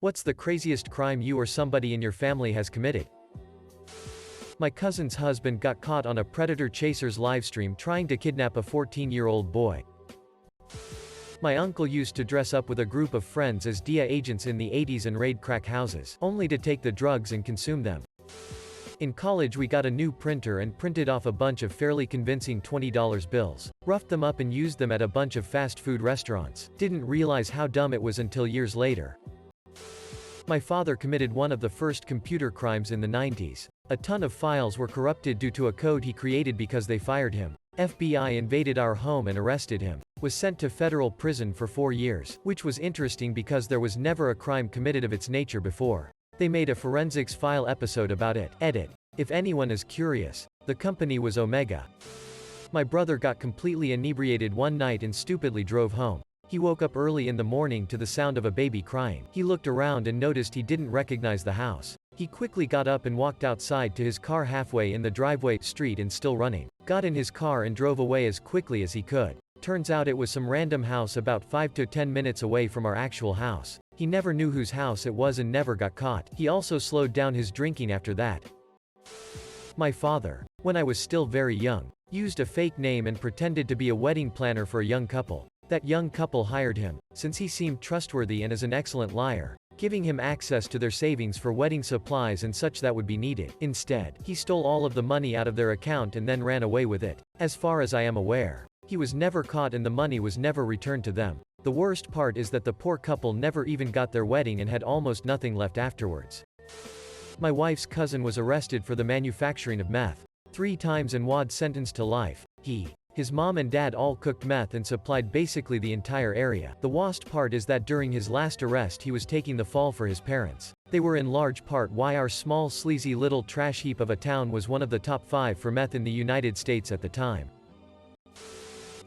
What's the craziest crime you or somebody in your family has committed? My cousin's husband got caught on a predator chaser's livestream trying to kidnap a 14-year-old boy. My uncle used to dress up with a group of friends as DEA agents in the 80s and raid crack houses, only to take the drugs and consume them. In college we got a new printer and printed off a bunch of fairly convincing $20 bills, roughed them up and used them at a bunch of fast food restaurants. Didn't realize how dumb it was until years later. My father committed one of the first computer crimes in the 90s. A ton of files were corrupted due to a code he created because they fired him. FBI invaded our home and arrested him. Was sent to federal prison for 4 years, which was interesting because there was never a crime committed of its nature before. They made a forensics file episode about it. Edit. If anyone is curious, the company was Omega. My brother got completely inebriated one night and stupidly drove home. He woke up early in the morning to the sound of a baby crying. He looked around and noticed he didn't recognize the house. He quickly got up and walked outside to his car halfway in the driveway, street and still running. Got in his car and drove away as quickly as he could. Turns out it was some random house about 5 to 10 minutes away from our actual house. He never knew whose house it was and never got caught. He also slowed down his drinking after that. My father, when I was still very young, used a fake name and pretended to be a wedding planner for a young couple. That young couple hired him, since he seemed trustworthy and is an excellent liar, giving him access to their savings for wedding supplies and such that would be needed. Instead, he stole all of the money out of their account and then ran away with it. As far as I am aware, he was never caught and the money was never returned to them. The worst part is that the poor couple never even got their wedding and had almost nothing left afterwards. My wife's cousin was arrested for the manufacturing of meth 3 times and was sentenced to life. His mom and dad all cooked meth and supplied basically the entire area. The worst part is that during his last arrest he was taking the fall for his parents. They were in large part why our small sleazy little trash heap of a town was one of the top 5 for meth in the United States at the time.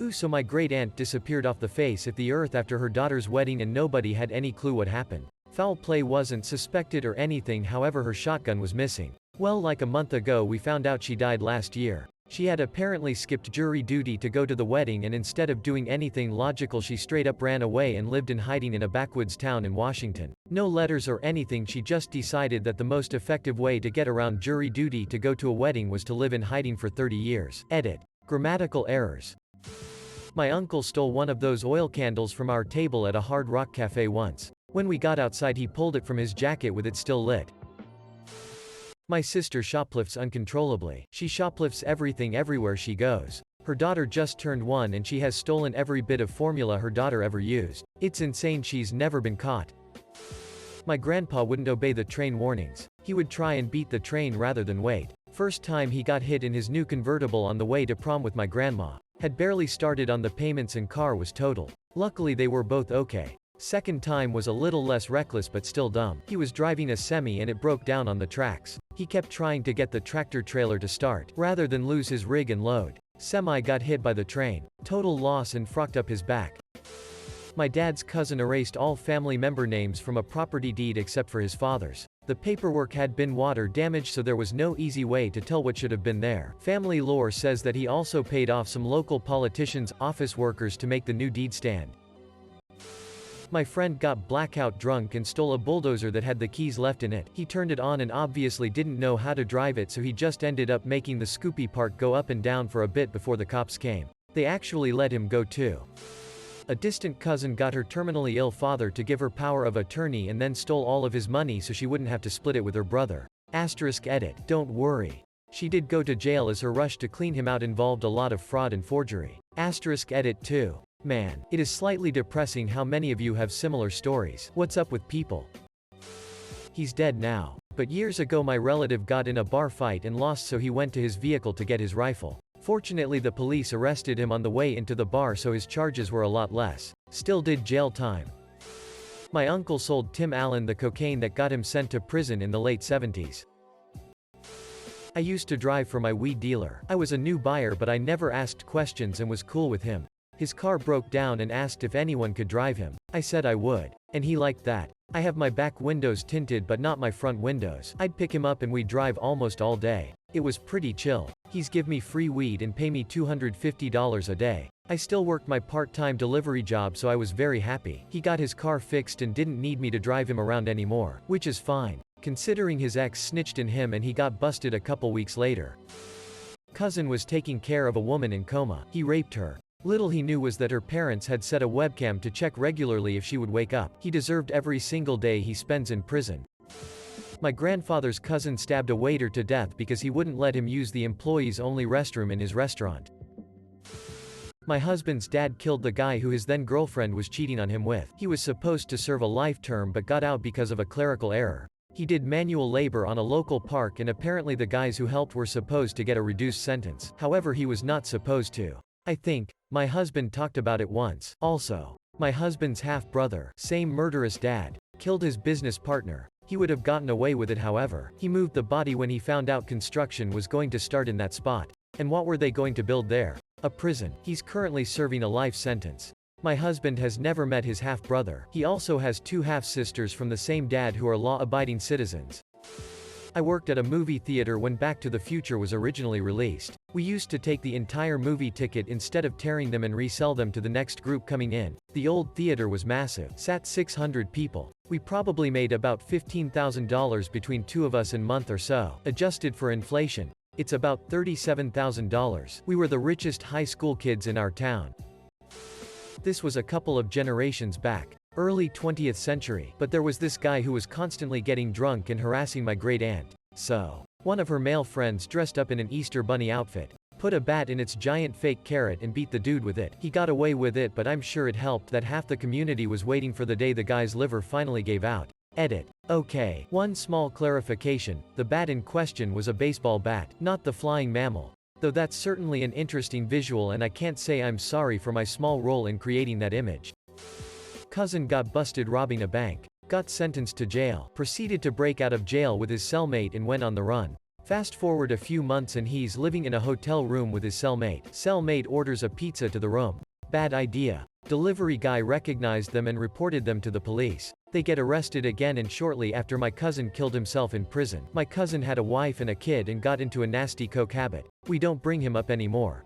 Ooh, so my great aunt disappeared off the face of the earth after her daughter's wedding and nobody had any clue what happened. Foul play wasn't suspected or anything, however her shotgun was missing. Well, like a month ago we found out she died last year. She had apparently skipped jury duty to go to the wedding and instead of doing anything logical she straight up ran away and lived in hiding in a backwoods town in Washington. No letters or anything, she just decided that the most effective way to get around jury duty to go to a wedding was to live in hiding for 30 years. Edit. Grammatical errors. My uncle stole one of those oil candles from our table at a Hard Rock cafe once. When we got outside he pulled it from his jacket with it still lit. My sister shoplifts uncontrollably. She shoplifts everything everywhere she goes. Her daughter just turned 1 and she has stolen every bit of formula her daughter ever used. It's insane, she's never been caught. My grandpa wouldn't obey the train warnings. He would try and beat the train rather than wait. First time he got hit in his new convertible on the way to prom with my grandma. Had barely started on the payments and car was totaled. Luckily they were both okay. Second time was a little less reckless but still dumb. He was driving a semi and it broke down on the tracks. He kept trying to get the tractor trailer to start, rather than lose his rig and load. Semi got hit by the train. Total loss and frocked up his back. My dad's cousin erased all family member names from a property deed except for his father's. The paperwork had been water damaged so there was no easy way to tell what should have been there. Family lore says that he also paid off some local politicians' office workers to make the new deed stand. My friend got blackout drunk and stole a bulldozer that had the keys left in it. He turned it on and obviously didn't know how to drive it, so he just ended up making the Scoopy part go up and down for a bit before the cops came. They actually let him go too. A distant cousin got her terminally ill father to give her power of attorney and then stole all of his money so she wouldn't have to split it with her brother. *edit. Don't worry. She did go to jail as her rush to clean him out involved a lot of fraud and forgery. *edit 2. Man, it is slightly depressing how many of you have similar stories. What's up with people? He's dead now. But years ago my relative got in a bar fight and lost, so he went to his vehicle to get his rifle. Fortunately the police arrested him on the way into the bar, so his charges were a lot less. Still did jail time. My uncle sold Tim Allen the cocaine that got him sent to prison in the late 70s. I used to drive for my weed dealer. I was a new buyer but I never asked questions and was cool with him. His car broke down and asked if anyone could drive him. I said I would. And he liked that. I have my back windows tinted but not my front windows. I'd pick him up and we'd drive almost all day. It was pretty chill. He's give me free weed and pay me $250 a day. I still worked my part-time delivery job, so I was very happy. He got his car fixed and didn't need me to drive him around anymore, which is fine, considering his ex snitched on him and he got busted a couple weeks later. Cousin was taking care of a woman in coma. He raped her. Little he knew was that her parents had set a webcam to check regularly if she would wake up. He deserved every single day he spends in prison. My grandfather's cousin stabbed a waiter to death because he wouldn't let him use the employees-only restroom in his restaurant. My husband's dad killed the guy who his then-girlfriend was cheating on him with. He was supposed to serve a life term but got out because of a clerical error. He did manual labor on a local park, and apparently the guys who helped were supposed to get a reduced sentence. However, he was not supposed to. I think my husband talked about it once. Also, my husband's half-brother, same murderous dad, killed his business partner. He would have gotten away with it, however. He moved the body when he found out construction was going to start in that spot. And what were they going to build there? A prison. He's currently serving a life sentence. My husband has never met his half-brother. He also has two half-sisters from the same dad who are law-abiding citizens. I worked at a movie theater when Back to the Future was originally released. We used to take the entire movie ticket instead of tearing them and resell them to the next group coming in. The old theater was massive, sat 600 people. We probably made about $15,000 between two of us a month or so. Adjusted for inflation, it's about $37,000. We were the richest high school kids in our town. This was a couple of generations back. Early 20th century, but there was this guy who was constantly getting drunk and harassing my great-aunt. So, one of her male friends dressed up in an Easter bunny outfit, put a bat in its giant fake carrot and beat the dude with it. He got away with it, but I'm sure it helped that half the community was waiting for the day the guy's liver finally gave out. Edit. Okay, one small clarification, the bat in question was a baseball bat, not the flying mammal. Though that's certainly an interesting visual, and I can't say I'm sorry for my small role in creating that image. Cousin got busted robbing a bank, got sentenced to jail, proceeded to break out of jail with his cellmate and went on the run. Fast forward a few months and he's living in a hotel room with his cellmate. Cellmate orders a pizza to the room. Bad idea. Delivery guy recognized them and reported them to the police. They get arrested again, and shortly after my cousin killed himself in prison. My cousin had a wife and a kid and got into a nasty coke habit. We don't bring him up anymore.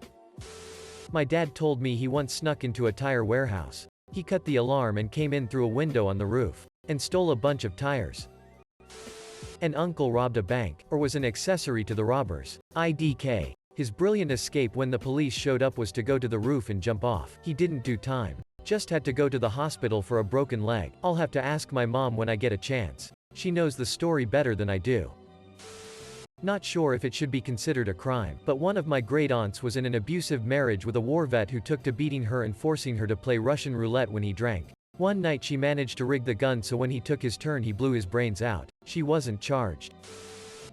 My dad told me he once snuck into a tire warehouse. He cut the alarm and came in through a window on the roof, and stole a bunch of tires. An uncle robbed a bank, or was an accessory to the robbers. IDK. His brilliant escape when the police showed up was to go to the roof and jump off. He didn't do time. Just had to go to the hospital for a broken leg. I'll have to ask my mom when I get a chance. She knows the story better than I do. Not sure if it should be considered a crime, but one of my great-aunts was in an abusive marriage with a war vet who took to beating her and forcing her to play Russian roulette when he drank. One night she managed to rig the gun so when he took his turn he blew his brains out. She wasn't charged.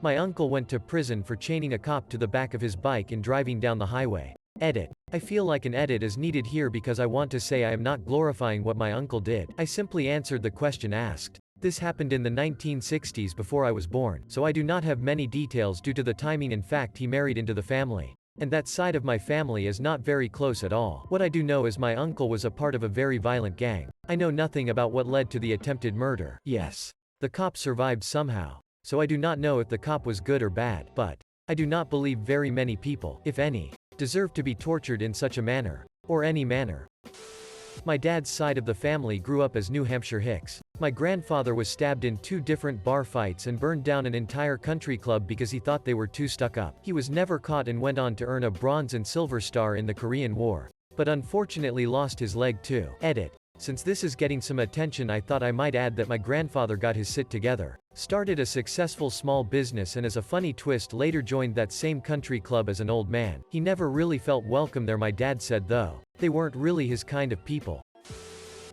My uncle went to prison for chaining a cop to the back of his bike and driving down the highway. Edit. I feel like an edit is needed here because I want to say I am not glorifying what my uncle did. I simply answered the question asked. This happened in the 1960s before I was born, so I do not have many details due to the timing. In fact, he married into the family. And that side of my family is not very close at all. What I do know is my uncle was a part of a very violent gang. I know nothing about what led to the attempted murder. Yes. The cop survived somehow. So I do not know if the cop was good or bad, but I do not believe very many people, if any, deserve to be tortured in such a manner, or any manner. My dad's side of the family grew up as New Hampshire hicks. My grandfather was stabbed in 2 different bar fights and burned down an entire country club because he thought they were too stuck up. He was never caught and went on to earn a Bronze and Silver Star in the Korean War. But unfortunately lost his leg too. Edit. Since this is getting some attention, I thought I might add that my grandfather got his shit together, started a successful small business, and as a funny twist later joined that same country club as an old man. He never really felt welcome there, my dad said, though. They weren't really his kind of people.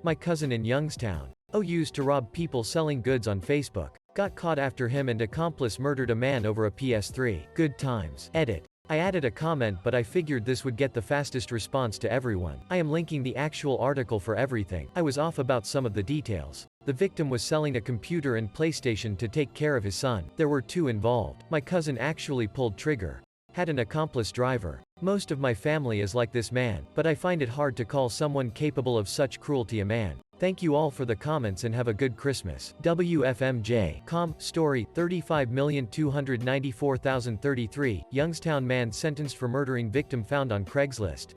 My cousin in Youngstown, used to rob people selling goods on Facebook. Got caught after him and accomplice murdered a man over a PS3. Good times. Edit. I added a comment, but I figured this would get the fastest response to everyone. I am linking the actual article for everything. I was off about some of the details. The victim was selling a computer and PlayStation to take care of his son. There were 2 involved. My cousin actually pulled trigger. Had an accomplice driver. Most of my family is like this man, but I find it hard to call someone capable of such cruelty a man. Thank you all for the comments and have a good Christmas. WFMJ. Story, 35,294,033, Youngstown man sentenced for murdering victim found on Craigslist.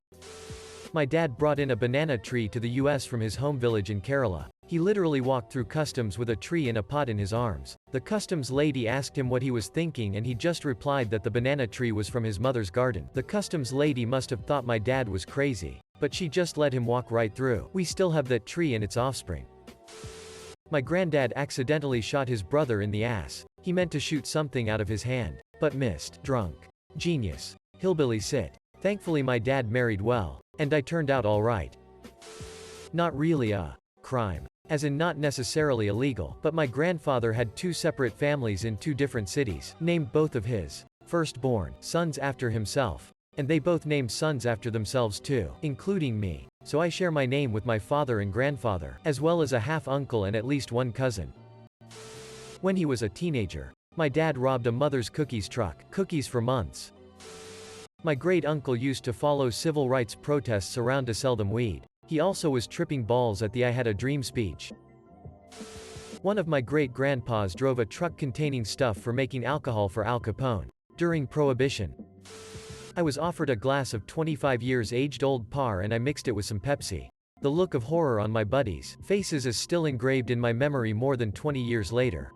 My dad brought in a banana tree to the US from his home village in Kerala. He literally walked through customs with a tree in a pot in his arms. The customs lady asked him what he was thinking and he just replied that the banana tree was from his mother's garden. The customs lady must have thought my dad was crazy, but she just let him walk right through. We still have that tree and its offspring. My granddad accidentally shot his brother in the ass. He meant to shoot something out of his hand, but missed. Drunk. Genius. Hillbilly sit. Thankfully my dad married well, and I turned out alright. Not really a crime. As in not necessarily illegal, but my grandfather had two separate families in two different cities, named both of his firstborn sons after himself. And they both named sons after themselves too, including me. So I share my name with my father and grandfather, as well as a half-uncle and at least one cousin. When he was a teenager, my dad robbed a mother's cookies truck, cookies for months. My great-uncle used to follow civil rights protests around to sell them weed. He also was tripping balls at the I Had a Dream speech. One of my great-grandpas drove a truck containing stuff for making alcohol for Al Capone. During Prohibition, I was offered a glass of 25 years aged Old Par and I mixed it with some Pepsi. The look of horror on my buddies' faces is still engraved in my memory more than 20 years later.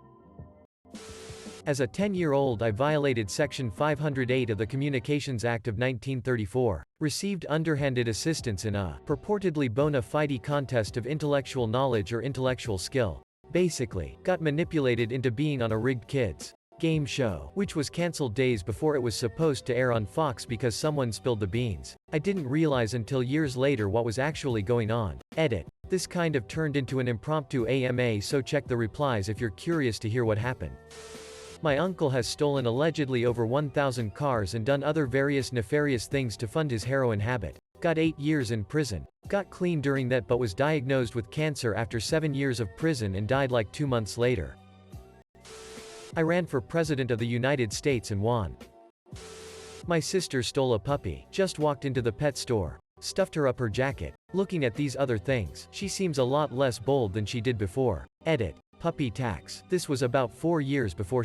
As a 10-year-old I violated Section 508 of the Communications Act of 1934, received underhanded assistance in a purportedly bona fide contest of intellectual knowledge or intellectual skill. Basically, got manipulated into being on a rigged kids' game show, which was cancelled days before it was supposed to air on Fox because someone spilled the beans. I didn't realize until years later what was actually going on. Edit. This kind of turned into an impromptu AMA, so check the replies if you're curious to hear what happened. My uncle has stolen allegedly over 1,000 cars and done other various nefarious things to fund his heroin habit. Got 8 years in prison. Got clean during that but was diagnosed with cancer after 7 years of prison and died like 2 months later. I ran for president of the United States and won. My sister stole a puppy, just walked into the pet store, stuffed her up her jacket. Looking at these other things, she seems a lot less bold than she did before. Edit. Puppy tax. This was about 4 years before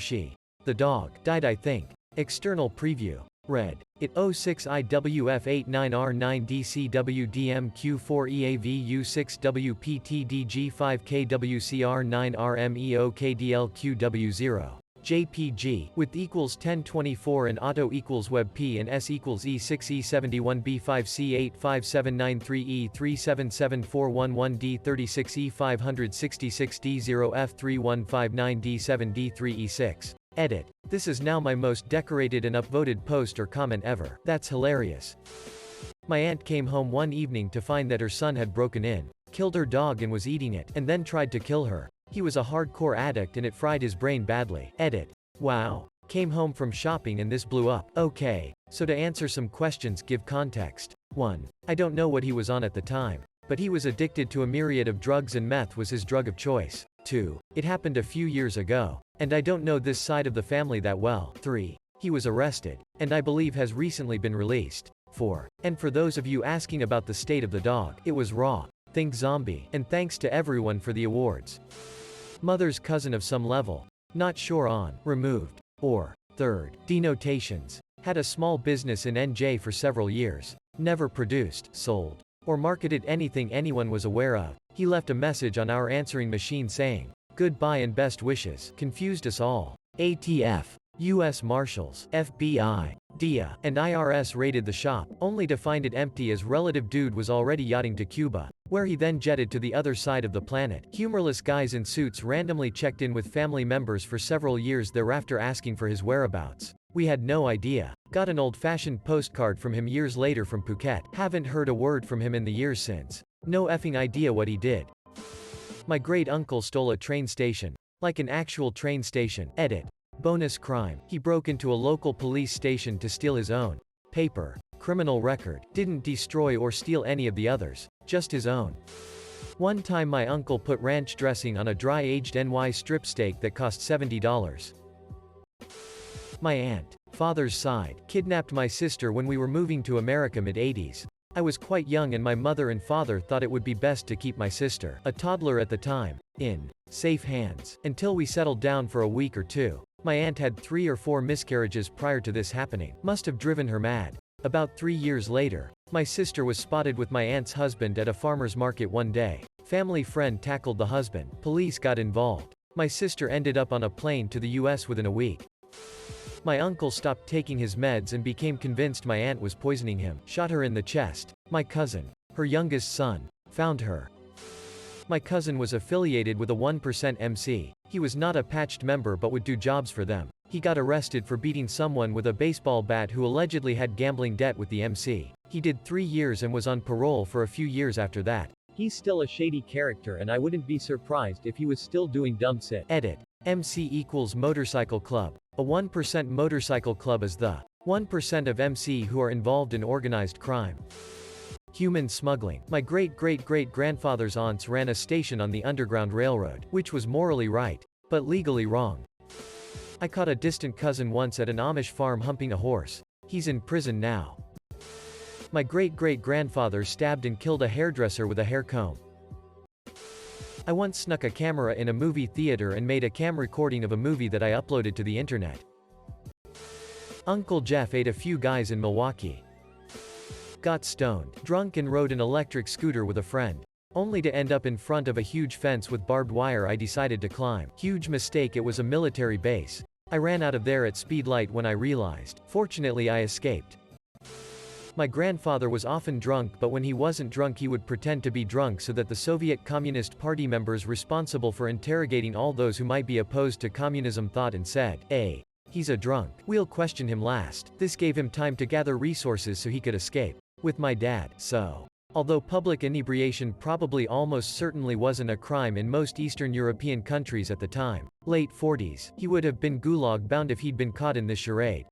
the dog, died I think. External preview. Read. It 06IWF89R9DCWDM Q4EAVU6WPTDG5KWCR9RMEOKDLQW0. JPG, with equals 1024 and auto equals WebP and S equals E6E71B5C85793E3774111D36E566D0F3159D7D3E6. Edit. This is now my most decorated and upvoted post or comment ever. That's hilarious. My aunt came home one evening to find that her son had broken in, killed her dog and was eating it, and then tried to kill her. He was a hardcore addict and it fried his brain badly. Edit. Wow. Came home from shopping and this blew up. Okay. So to answer some questions, give context. 1. I don't know what he was on at the time, but he was addicted to a myriad of drugs and meth was his drug of choice. 2. It happened a few years ago, and I don't know this side of the family that well. 3. He was arrested, and I believe has recently been released. 4. And for those of you asking about the state of the dog, it was raw. Think zombie. And thanks to everyone for the awards. Mother's cousin of some level. Not sure on. Removed. Or. 3rd. Denotations. Had a small business in NJ for several years. Never produced, sold, or marketed anything anyone was aware of. He left a message on our answering machine saying, "Goodbye and best wishes." Confused us all. ATF. U.S. Marshals, FBI, DIA, and IRS raided the shop, only to find it empty as relative dude was already yachting to Cuba, where he then jetted to the other side of the planet. Humorless guys in suits randomly checked in with family members for several years thereafter asking for his whereabouts. We had no idea. Got an old-fashioned postcard from him years later from Phuket. Haven't heard a word from him in the years since. No effing idea what he did. My great-uncle stole a train station. Like an actual train station. Edit. Bonus crime. He broke into a local police station to steal his own paper. Criminal record. Didn't destroy or steal any of the others. Just his own. One time my uncle put ranch dressing on a dry-aged NY strip steak that cost $70. My aunt, father's side, kidnapped my sister when we were moving to America mid-80s. I was quite young and my mother and father thought it would be best to keep my sister, a toddler at the time, in safe hands, until we settled down for a week or two. My aunt had 3 or 4 miscarriages prior to this happening. Must have driven her mad. About 3 years later, my sister was spotted with my aunt's husband at a farmer's market one day. Family friend tackled the husband. Police got involved. My sister ended up on a plane to the US within a week. My uncle stopped taking his meds and became convinced my aunt was poisoning him. Shot her in the chest. My cousin, her youngest son, found her. My cousin was affiliated with a 1% MC. He was not a patched member but would do jobs for them. He got arrested for beating someone with a baseball bat who allegedly had gambling debt with the MC. He did 3 years and was on parole for a few years after that. He's still a shady character and I wouldn't be surprised if he was still doing dumb shit. Edit. MC equals motorcycle club. A 1% motorcycle club is the 1% of MC who are involved in organized crime. Human smuggling. My great-great-great-grandfather's aunts ran a station on the Underground Railroad, which was morally right, but legally wrong. I caught a distant cousin once at an Amish farm humping a horse. He's in prison now. My great-great-grandfather stabbed and killed a hairdresser with a hair comb. I once snuck a camera in a movie theater and made a cam recording of a movie that I uploaded to the internet. Uncle Jeff ate a few guys in Milwaukee. Got stoned, drunk and rode an electric scooter with a friend. Only to end up in front of a huge fence with barbed wire I decided to climb. Huge mistake, it was a military base. I ran out of there at speed light when I realized. Fortunately I escaped. My grandfather was often drunk, but when he wasn't drunk he would pretend to be drunk so that the Soviet Communist Party members responsible for interrogating all those who might be opposed to communism thought and said, "Hey, he's a drunk. We'll question him last." This gave him time to gather resources so he could escape. With my dad, so. Although public inebriation probably almost certainly wasn't a crime in most Eastern European countries at the time, late 40s, he would have been gulag bound if he'd been caught in this charade.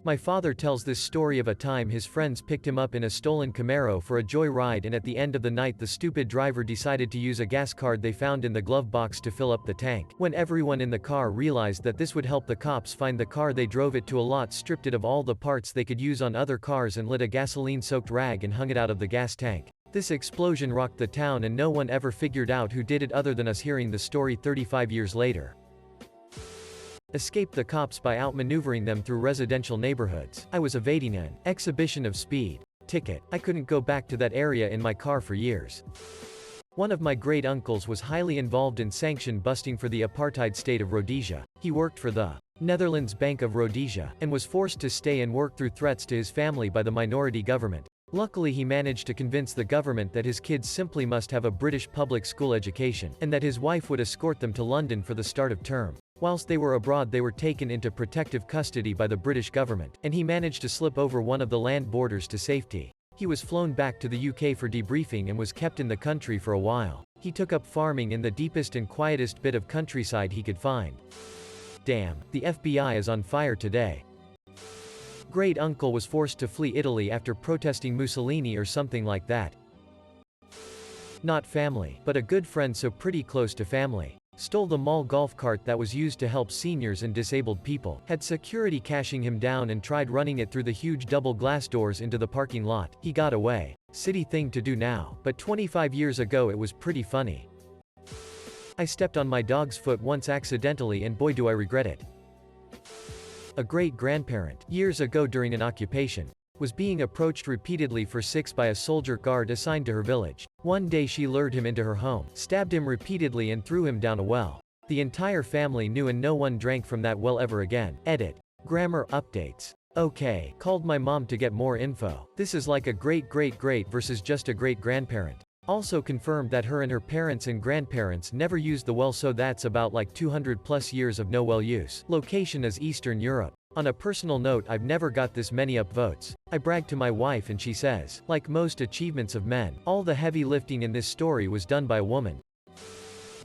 My father tells this story of a time his friends picked him up in a stolen Camaro for a joy ride, and at the end of the night the stupid driver decided to use a gas card they found in the glove box to fill up the tank. When everyone in the car realized that this would help the cops find the car, they drove it to a lot, stripped it of all the parts they could use on other cars, and lit a gasoline-soaked rag and hung it out of the gas tank. This explosion rocked the town and no one ever figured out who did it other than us hearing the story 35 years later. Escaped the cops by outmaneuvering them through residential neighborhoods. I was evading an exhibition of speed ticket. I couldn't go back to that area in my car for years. One of my great uncles was highly involved in sanction busting for the apartheid state of Rhodesia. He worked for the Netherlands Bank of Rhodesia, and was forced to stay and work through threats to his family by the minority government. Luckily he managed to convince the government that his kids simply must have a British public school education, and that his wife would escort them to London for the start of term. Whilst they were abroad they were taken into protective custody by the British government, and he managed to slip over one of the land borders to safety. He was flown back to the UK for debriefing and was kept in the country for a while. He took up farming in the deepest and quietest bit of countryside he could find. Damn, the FBI is on fire today. Great uncle was forced to flee Italy after protesting Mussolini or something like that. Not family, but a good friend, so pretty close to family. Stole the mall golf cart that was used to help seniors and disabled people. Had security cashing him down and tried running it through the huge double glass doors into the parking lot. He got away. City thing to do now, but 25 years ago it was pretty funny. I stepped on my dog's foot once accidentally and boy do I regret it. A great-grandparent, years ago during an occupation, was being approached repeatedly for $6 by a soldier guard assigned to her village. One day she lured him into her home, stabbed him repeatedly and threw him down a well. The entire family knew and no one drank from that well ever again. Edit. Grammar updates. Okay, called my mom to get more info. This is like a great-great-great versus just a great-grandparent. Also confirmed that her and her parents and grandparents never used the well, so that's about like 200 plus years of no well use. Location is Eastern Europe. On a personal note, I've never got this many upvotes. I bragged to my wife and she says, like most achievements of men, all the heavy lifting in this story was done by a woman.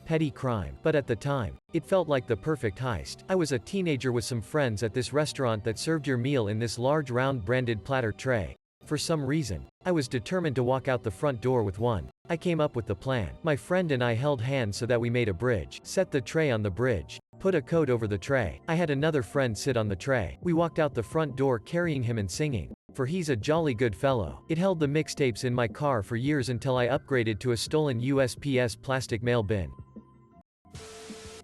Petty crime. But at the time, it felt like the perfect heist. I was a teenager with some friends at this restaurant that served your meal in this large round branded platter tray. For some reason, I was determined to walk out the front door with one. I came up with the plan. My friend and I held hands so that we made a bridge. Set the tray on the bridge. Put a coat over the tray. I had another friend sit on the tray. We walked out the front door carrying him and singing, for he's a jolly good fellow. It held the mixtapes in my car for years until I upgraded to a stolen USPS plastic mail bin.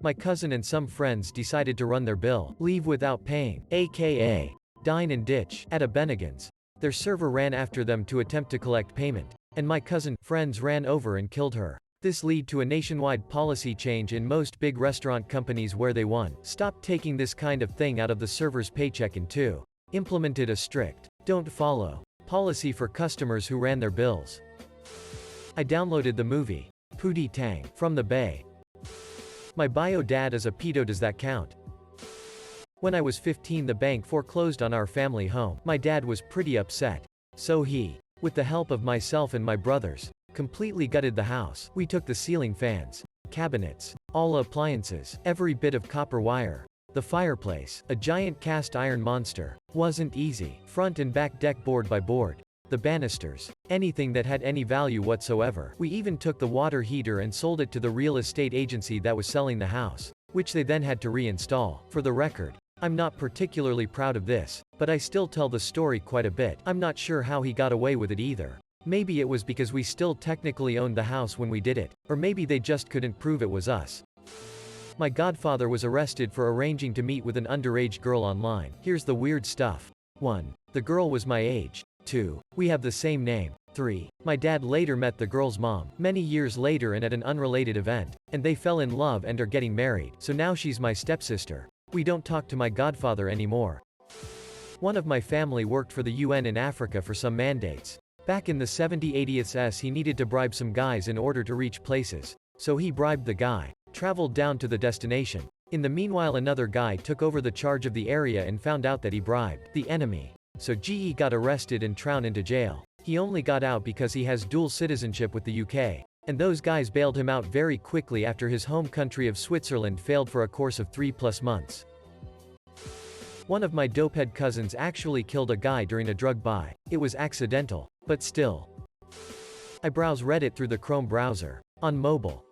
My cousin and some friends decided to run their bill, leave without paying, aka dine and ditch, at a Bennigan's. Their server ran after them to attempt to collect payment, and my cousin friends ran over and killed her. This led to a nationwide policy change in most big restaurant companies where they 1. Stopped taking this kind of thing out of the server's paycheck, and 2. Implemented a strict, don't follow, policy for customers who ran their bills. I downloaded the movie, Pootie Tang, from the Bay. My bio dad is a pedo, does that count? When I was 15, the bank foreclosed on our family home. My dad was pretty upset. So he, with the help of myself and my brothers, completely gutted the house. We took the ceiling fans, cabinets, all appliances, every bit of copper wire. The fireplace, a giant cast iron monster, wasn't easy. Front and back deck board by board. The banisters, anything that had any value whatsoever. We even took the water heater and sold it to the real estate agency that was selling the house, which they then had to reinstall. For the record, I'm not particularly proud of this, but I still tell the story quite a bit. I'm not sure how he got away with it either. Maybe it was because we still technically owned the house when we did it, or maybe they just couldn't prove it was us. My godfather was arrested for arranging to meet with an underage girl online. Here's the weird stuff. 1. The girl was my age. 2. We have the same name. 3. My dad later met the girl's mom, many years later and at an unrelated event, and they fell in love and are getting married, so now she's my stepsister. We don't talk to my godfather anymore. One of my family worked for the UN in Africa for some mandates. Back in the 70-80s, he needed to bribe some guys in order to reach places. So he bribed the guy, traveled down to the destination. In the meanwhile, another guy took over the charge of the area and found out that he bribed the enemy. So GE got arrested and thrown into jail. He only got out because he has dual citizenship with the UK. And those guys bailed him out very quickly after his home country of Switzerland failed for a course of 3+ months. One of my dopehead cousins actually killed a guy during a drug buy. It was accidental, but still. I browse Reddit through the Chrome browser. On mobile.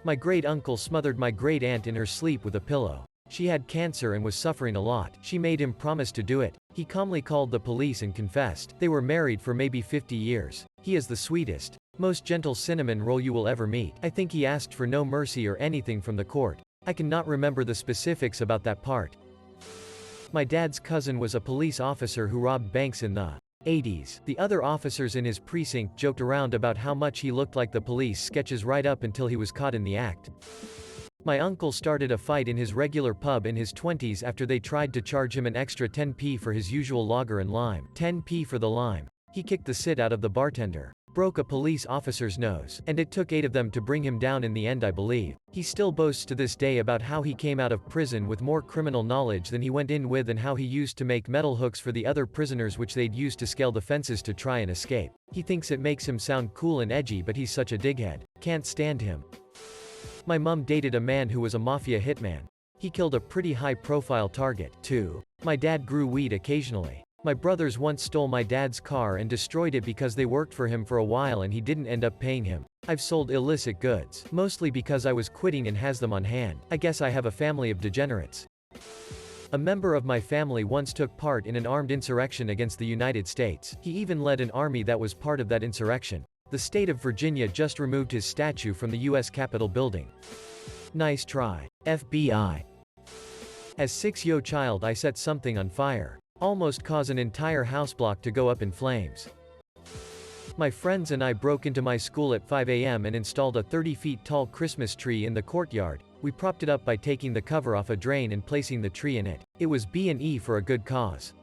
My great uncle smothered my great aunt in her sleep with a pillow. She had cancer and was suffering a lot. She made him promise to do it. He calmly called the police and confessed. They were married for maybe 50 years. He is the sweetest, most gentle cinnamon roll you will ever meet. I think he asked for no mercy or anything from the court. I cannot remember the specifics about that part. My dad's cousin was a police officer who robbed banks in the 80s. The other officers in his precinct joked around about how much he looked like the police sketches right up until he was caught in the act. My uncle started a fight in his regular pub in his 20s after they tried to charge him an extra 10p for his usual lager and lime. 10p for the lime. He kicked the shit out of the bartender, broke a police officer's nose, and it took 8 of them to bring him down in the end, I believe. He still boasts to this day about how he came out of prison with more criminal knowledge than he went in with, and how he used to make metal hooks for the other prisoners which they'd use to scale the fences to try and escape. He thinks it makes him sound cool and edgy, but he's such a dighead. Can't stand him. My mum dated a man who was a mafia hitman. He killed a pretty high-profile target. 2. My dad grew weed occasionally. My brothers once stole my dad's car and destroyed it because they worked for him for a while and he didn't end up paying him. I've sold illicit goods, mostly because I was quitting and has them on hand. I guess I have a family of degenerates. A member of my family once took part in an armed insurrection against the United States. He even led an army that was part of that insurrection. The state of Virginia just removed his statue from the U.S. Capitol building. Nice try, FBI. As 6-year child, I set something on fire. Almost caused an entire house block to go up in flames. My friends and I broke into my school at 5 a.m. and installed a 30 feet tall Christmas tree in the courtyard. We propped it up by taking the cover off a drain and placing the tree in it. It was B&E for a good cause.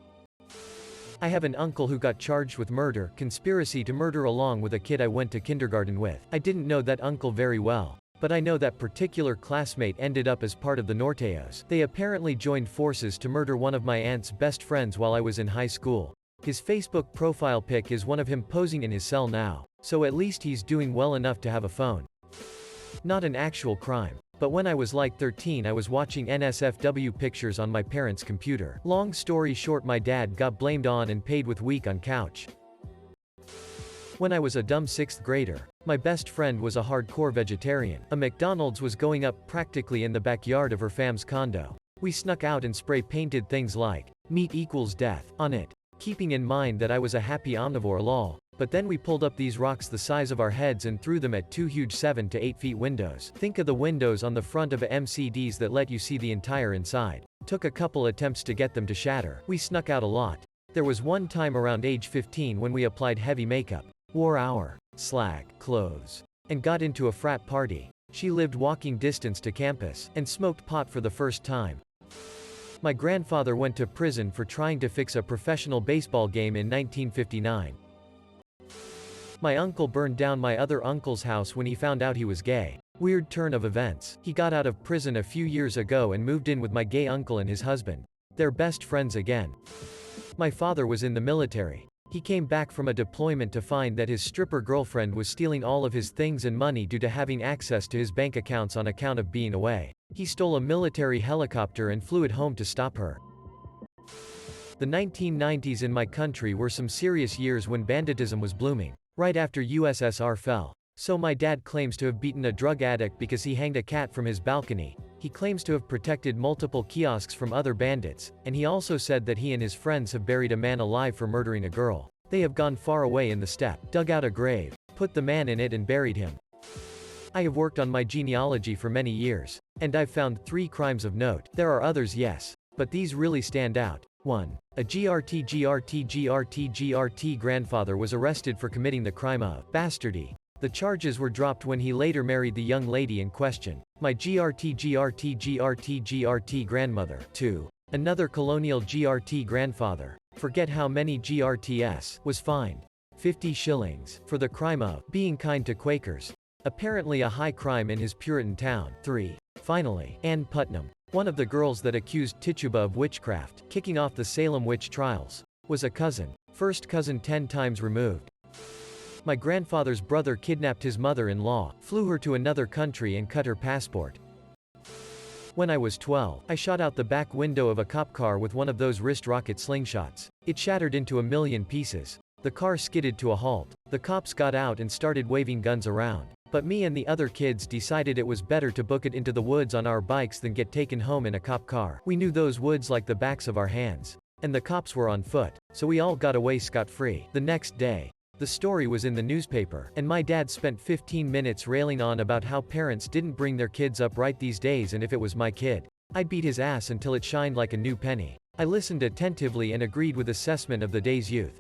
I have an uncle who got charged with murder, conspiracy to murder, along with a kid I went to kindergarten with. I didn't know that uncle very well, but I know that particular classmate ended up as part of the Norteos. They apparently joined forces to murder one of my aunt's best friends while I was in high school. His Facebook profile pic is one of him posing in his cell now, so at least he's doing well enough to have a phone. Not an actual crime. But when I was like 13, I was watching NSFW pictures on my parents' computer. Long story short, my dad got blamed on and paid with week on couch. When I was a dumb 6th grader, my best friend was a hardcore vegetarian. A McDonald's was going up practically in the backyard of her fam's condo. We snuck out and spray painted things like, "Meat equals death," on it. keeping in mind that I was a happy omnivore lol. But then we pulled up these rocks the size of our heads and threw them at two huge 7 to 8 feet windows. Think of the windows on the front of a MCDs that let you see the entire inside. Took a couple attempts to get them to shatter. We snuck out a lot. There was one time around age 15 when we applied heavy makeup, wore our slag clothes, and got into a frat party. She lived walking distance to campus, and smoked pot for the first time. My grandfather went to prison for trying to fix a professional baseball game in 1959. My uncle burned down my other uncle's house when he found out he was gay. Weird turn of events. He got out of prison a few years ago and moved in with my gay uncle and his husband. They're best friends again. My father was in the military. He came back from a deployment to find that his stripper girlfriend was stealing all of his things and money due to having access to his bank accounts on account of being away. He stole a military helicopter and flew it home to stop her. The 1990s in my country were some serious years when banditism was blooming. Right after USSR fell. So my dad claims to have beaten a drug addict because he hanged a cat from his balcony. He claims to have protected multiple kiosks from other bandits, and he also said that he and his friends have buried a man alive for murdering a girl. They have gone far away in the steppe, dug out a grave, put the man in it and buried him. I have worked on my genealogy for many years, and I've found 3 crimes of note. There are others, yes, but these really stand out. 1. A GRT grandfather was arrested for committing the crime of bastardy. The charges were dropped when he later married the young lady in question. My GRT grandmother. 2. Another colonial GRT grandfather, forget how many GRTs, was fined 50 shillings for the crime of being kind to Quakers. Apparently a high crime in his Puritan town. 3. Finally, Ann Putnam, one of the girls that accused Tituba of witchcraft, kicking off the Salem witch trials, was a cousin. First cousin 10 times removed. My grandfather's brother kidnapped his mother-in-law, flew her to another country and cut her passport. When I was 12, I shot out the back window of a cop car with one of those wrist rocket slingshots. It shattered into a million pieces. The car skidded to a halt. The cops got out and started waving guns around. But me and the other kids decided it was better to book it into the woods on our bikes than get taken home in a cop car. We knew those woods like the backs of our hands. And the cops were on foot, so we all got away scot-free. The next day, the story was in the newspaper, and my dad spent 15 minutes railing on about how parents didn't bring their kids up right these days, and if it was my kid, I'd beat his ass until it shined like a new penny. I listened attentively and agreed with assessment of the day's youth.